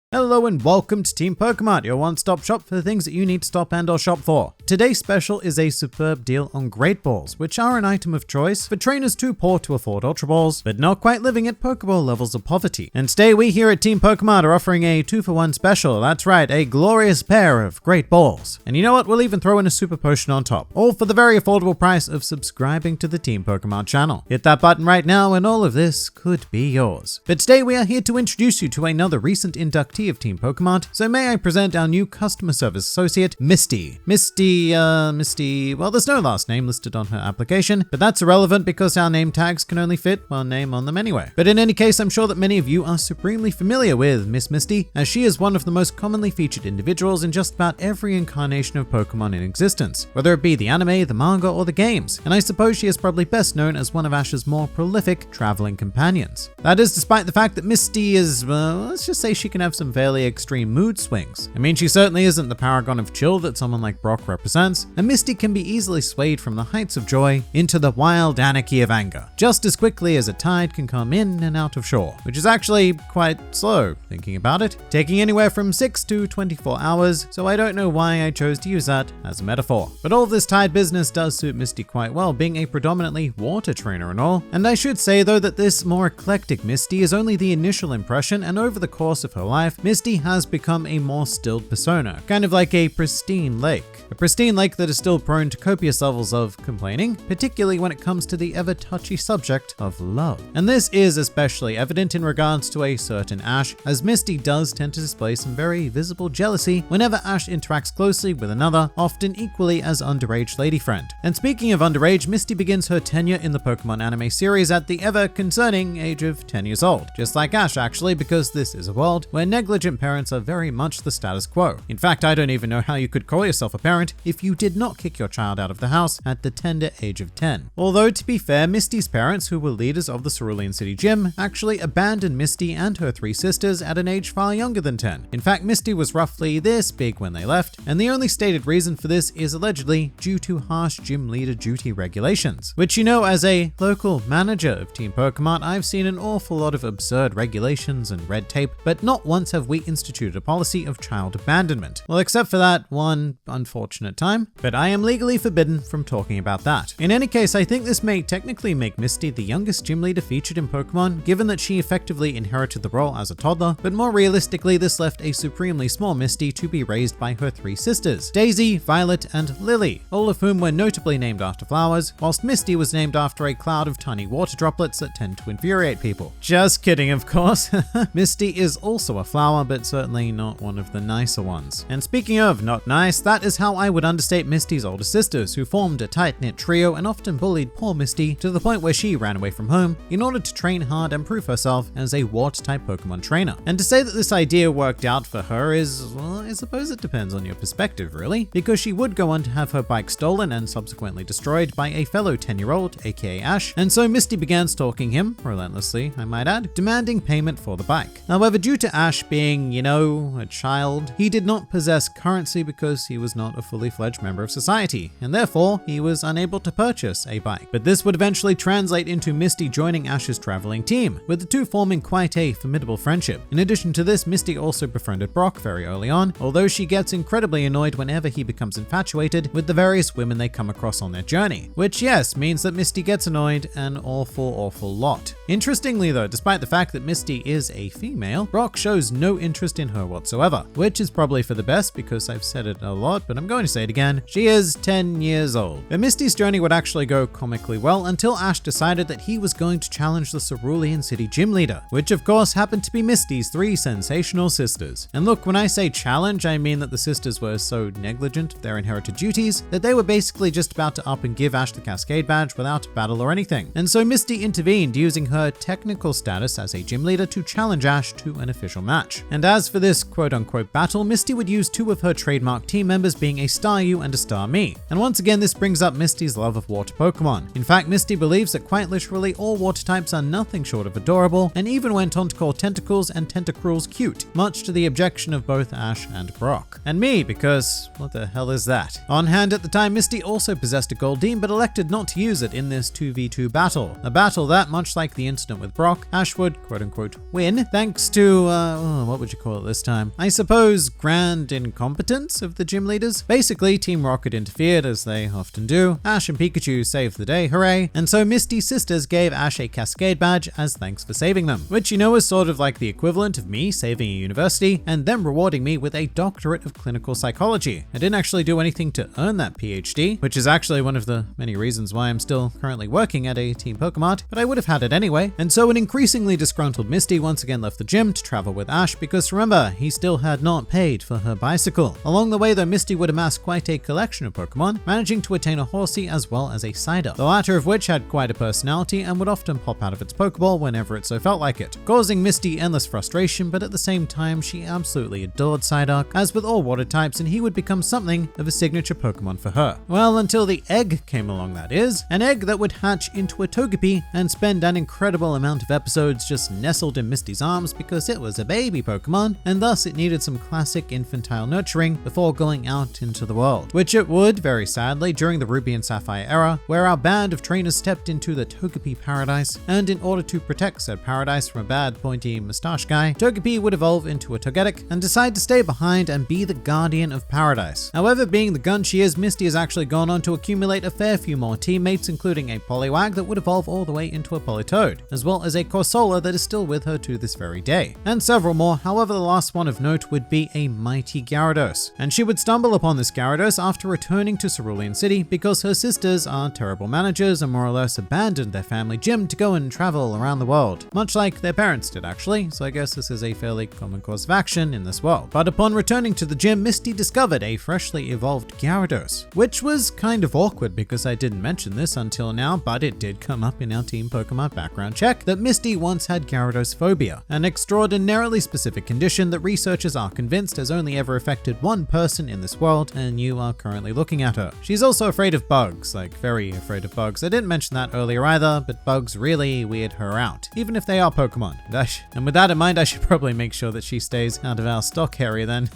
Hello and welcome to Team PokeMart, your one-stop shop for the things that you need to stop and/or shop for. Today's special is a superb deal on Great Balls, which are an item of choice for trainers too poor to afford Ultra Balls, but not quite living at Pokeball levels of poverty. And today we here at Team PokeMart are offering a 2-for-1 special. That's right, a glorious pair of Great Balls. And you know what? We'll even throw in a Super Potion on top, all for the very affordable price of subscribing to the Team PokeMart channel. Hit that button right now and all of this could be yours. But today we are here to introduce you to another recent inductee of Team PokeMart, so may I present our new customer service associate, Misty. Misty, well, there's no last name listed on her application, but that's irrelevant because our name tags can only fit one name on them anyway. But in any case, I'm sure that many of you are supremely familiar with Miss Misty, as she is one of the most commonly featured individuals in just about every incarnation of Pokemon in existence, whether it be the anime, the manga, or the games, and I suppose she is probably best known as one of Ash's more prolific traveling companions. That is despite the fact that Misty is, well, let's just say she can have some fairly extreme mood swings. I mean, she certainly isn't the paragon of chill that someone like Brock represents, and Misty can be easily swayed from the heights of joy into the wild anarchy of anger, just as quickly as a tide can come in and out of shore, which is actually quite slow, thinking about it, taking anywhere from 6 to 24 hours, so I don't know why I chose to use that as a metaphor. But all of this tide business does suit Misty quite well, being a predominantly water trainer and all, and I should say though that this more eclectic Misty is only the initial impression, and over the course of her life, Misty has become a more stilled persona, kind of like a pristine lake. A pristine lake that is still prone to copious levels of complaining, particularly when it comes to the ever-touchy subject of love. And this is especially evident in regards to a certain Ash, as Misty does tend to display some very visible jealousy whenever Ash interacts closely with another, often equally as underage lady friend. And speaking of underage, Misty begins her tenure in the Pokemon anime series at the ever-concerning age of 10 years old. Just like Ash actually, because this is a world where negligent parents are very much the status quo. In fact, I don't even know how you could call yourself a parent if you did not kick your child out of the house at the tender age of 10. Although, to be fair, Misty's parents, who were leaders of the Cerulean City Gym, actually abandoned Misty and her 3 sisters at an age far younger than 10. In fact, Misty was roughly this big when they left, and the only stated reason for this is allegedly due to harsh gym leader duty regulations. Which, you know, as a local manager of Team PokeMart, I've seen an awful lot of absurd regulations and red tape, but not once have we instituted a policy of child abandonment. Well, except for that one unfortunate time, but I am legally forbidden from talking about that. In any case, I think this may technically make Misty the youngest gym leader featured in Pokemon, given that she effectively inherited the role as a toddler, but more realistically, this left a supremely small Misty to be raised by her 3 sisters, Daisy, Violet, and Lily, all of whom were notably named after flowers, whilst Misty was named after a cloud of tiny water droplets that tend to infuriate people. Just kidding, of course. Misty is also a flower, but certainly not one of the nicer ones. And speaking of not nice, that is how I would understate Misty's older sisters, who formed a tight-knit trio and often bullied poor Misty to the point where she ran away from home in order to train hard and prove herself as a water-type Pokemon trainer. And to say that this idea worked out for her is, well, I suppose it depends on your perspective, really, because she would go on to have her bike stolen and subsequently destroyed by a fellow 10-year-old, aka Ash, and so Misty began stalking him, relentlessly, I might add, demanding payment for the bike. However, due to Ash being, you know, a child, he did not possess currency because he was not a fully fledged member of society, and therefore he was unable to purchase a bike. But this would eventually translate into Misty joining Ash's traveling team, with the two forming quite a formidable friendship. In addition to this, Misty also befriended Brock very early on, although she gets incredibly annoyed whenever he becomes infatuated with the various women they come across on their journey, which yes, means that Misty gets annoyed an awful lot. Interestingly though, despite the fact that Misty is a female, Brock shows no interest in her whatsoever, which is probably for the best because I've said it a lot, but I'm going to say it again. She is 10 years old. But Misty's journey would actually go comically well until Ash decided that he was going to challenge the Cerulean City gym leader, which of course happened to be Misty's 3 sensational sisters. And look, when I say challenge, I mean that the sisters were so negligent of their inherited duties that they were basically just about to up and give Ash the Cascade badge without a battle or anything. And so Misty intervened using her technical status as a gym leader to challenge Ash to an official match. And as for this quote-unquote battle, Misty would use 2 of her trademark team members being a Staryu and a Starmie. And once again, this brings up Misty's love of water Pokemon. In fact, Misty believes that quite literally all water types are nothing short of adorable, and even went on to call Tentacles and Tentacruels cute, much to the objection of both Ash and Brock. And me, because what the hell is that? On hand at the time, Misty also possessed a Goldeen, but elected not to use it in this 2v2 battle. A battle that, much like the incident with Brock, Ash would quote-unquote win, thanks to, what would you call it this time? I suppose grand incompetence of the gym leaders. Basically, Team Rocket interfered, as they often do. Ash and Pikachu saved the day, hooray. And so Misty's sisters gave Ash a Cascade badge as thanks for saving them, which is sort of like the equivalent of me saving a university and them rewarding me with a doctorate of clinical psychology. I didn't actually do anything to earn that PhD, which is actually one of the many reasons why I'm still currently working at a Team PokeMart, but I would have had it anyway. And so an increasingly disgruntled Misty once again left the gym to travel with Ash because remember, he still had not paid for her bicycle. Along the way though, Misty would amass quite a collection of Pokemon, managing to attain a Horsey as well as a Psyduck, the latter of which had quite a personality and would often pop out of its Pokeball whenever it so felt like it, causing Misty endless frustration, but at the same time she absolutely adored Psyduck, as with all water types, and he would become something of a signature Pokemon for her. Well, until the egg came along, that is. An egg that would hatch into a Togepi and spend an incredible amount of episodes just nestled in Misty's arms because it was a baby Pokemon, and thus it needed some classic infantile nurturing before going out into the world, which it would, very sadly, during the Ruby and Sapphire era, where our band of trainers stepped into the Togepi paradise, and in order to protect said paradise from a bad pointy mustache guy, Togepi would evolve into a Togetic and decide to stay behind and be the guardian of paradise. However, being the gun she is, Misty has actually gone on to accumulate a fair few more teammates, including a Poliwag that would evolve all the way into a Politoed, as well as a Corsola that is still with her to this very day, and several more. However, the last one of note would be a mighty Gyarados, and she would stumble upon this Gyarados after returning to Cerulean City because her sisters are terrible managers and more or less abandoned their family gym to go and travel around the world, much like their parents did actually, so I guess this is a fairly common course of action in this world. But upon returning to the gym, Misty discovered a freshly evolved Gyarados, which was kind of awkward because I didn't mention this until now, but it did come up in our Team PokeMart background check that Misty once had Gyarados phobia, an extraordinarily specific condition that researchers are convinced has only ever affected one person in this world, and you are currently looking at her. She's also afraid of bugs, like very afraid of bugs. I didn't mention that earlier either, but bugs really weird her out, even if they are Pokemon. And with that in mind, I should probably make sure that she stays out of our stock area then.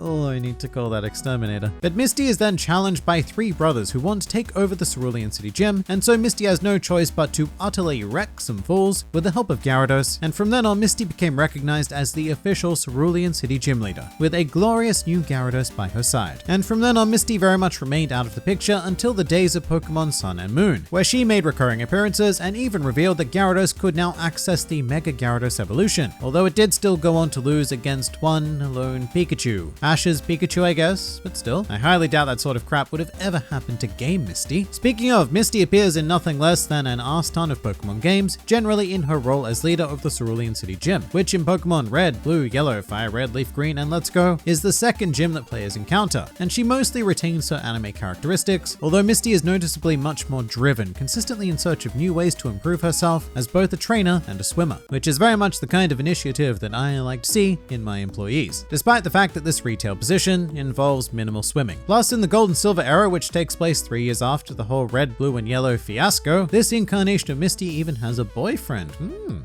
Oh, I need to call that Exterminator. But Misty is then challenged by three brothers who want to take over the Cerulean City gym, and so Misty has no choice but to utterly wreck some fools with the help of Gyarados, and from then on Misty became recognized as the official Cerulean City gym leader, with a glorious new Gyarados by her side. And from then on Misty very much remained out of the picture until the days of Pokemon Sun and Moon, where she made recurring appearances and even revealed that Gyarados could now access the Mega Gyarados evolution, although it did still go on to lose against one lone Pikachu. Ash's Pikachu, I guess, but still, I highly doubt that sort of crap would have ever happened to Game Misty. Speaking of, Misty appears in nothing less than an arse ton of Pokemon games, generally in her role as leader of the Cerulean City gym, which in Pokemon Red, Blue, Yellow, Fire Red, Leaf Green, and Let's Go is the second gym that players encounter, and she mostly retains her anime characteristics, although Misty is noticeably much more driven, consistently in search of new ways to improve herself as both a trainer and a swimmer, which is very much the kind of initiative that I like to see in my employees, despite the fact that this retail position involves minimal swimming. Plus, in the Gold and Silver era, which takes place 3 years after the whole Red, Blue, and Yellow fiasco, this incarnation of Misty even has a boyfriend,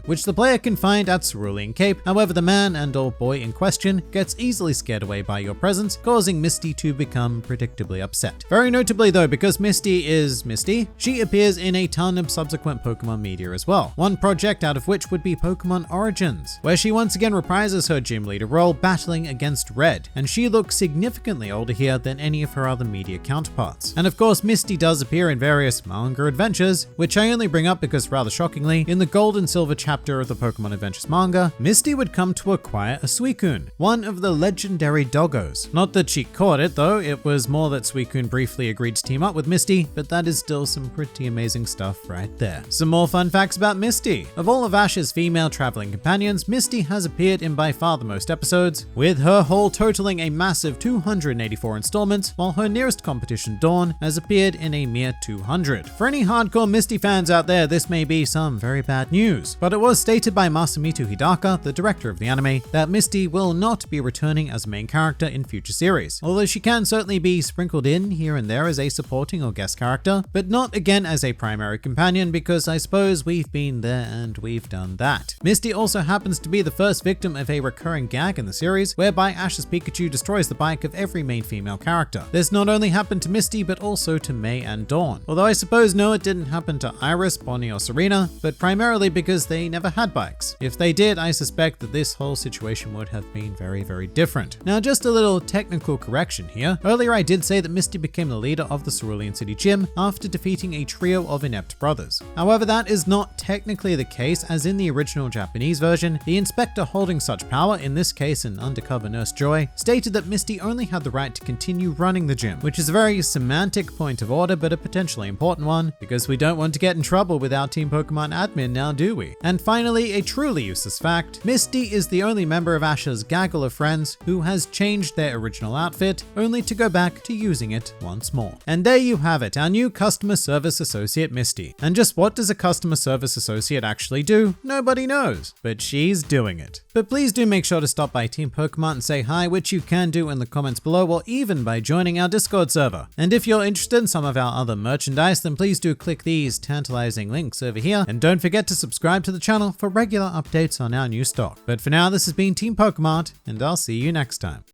which the player can find at Cerulean Cape. However, the man and or boy in question gets easily scared away by your presence, causing Misty to become predictably upset. Very notably though, because Misty is Misty, she appears in a ton of subsequent Pokemon media as well, one project out of which would be Pokemon Origins, where she once again reprises her gym leader role battling against Red, and she looks significantly older here than any of her other media counterparts. And of course, Misty does appear in various manga adventures, which I only bring up because rather shockingly, in the Gold and Silver chapter of the Pokemon Adventures manga, Misty would come to acquire a Suicune, one of the legendary doggos. Not that she caught it though, it was more that Suicune briefly agreed to team up with Misty, but that is still some pretty amazing stuff right there. Some more fun facts about Misty. Of all of Ash's female traveling companions, Misty has appeared in by far the most episodes, with her haul totaling a massive 284 installments, while her nearest competition, Dawn, has appeared in a mere 200. For any hardcore Misty fans out there, this may be some very bad news, but it was stated by Masamitu Hidaka, the director of the anime, that Misty will not be returning as a main character in future series, although she can certainly be sprinkled in here and there as a supporting or guest character, but not again as a primary companion, because I suppose we've been there and we've done that. Misty also happens to be the first victim of a recurring gag in the series, whereby Ash's Pikachu Pikachu destroys the bike of every main female character. This not only happened to Misty, but also to May and Dawn. Although I suppose no, it didn't happen to Iris, Bonnie, or Serena, but primarily because they never had bikes. If they did, I suspect that this whole situation would have been very, very different. Now, just a little technical correction here. Earlier I did say that Misty became the leader of the Cerulean City Gym after defeating a trio of inept brothers. However, that is not technically the case, as in the original Japanese version, the inspector holding such power, in this case an undercover Nurse Joy, stated that Misty only had the right to continue running the gym, which is a very semantic point of order, but a potentially important one, because we don't want to get in trouble with our Team PokeMart admin now, do we? And finally, a truly useless fact, Misty is the only member of Ash's gaggle of friends who has changed their original outfit, only to go back to using it once more. And there you have it, our new customer service associate Misty. And just what does a customer service associate actually do? Nobody knows, but she's doing it. But please do make sure to stop by Team PokeMart and say hi, which you can do in the comments below, or even by joining our Discord server. And if you're interested in some of our other merchandise, then please do click these tantalizing links over here, and don't forget to subscribe to the channel for regular updates on our new stock. But for now, this has been Team PokeMart, and I'll see you next time.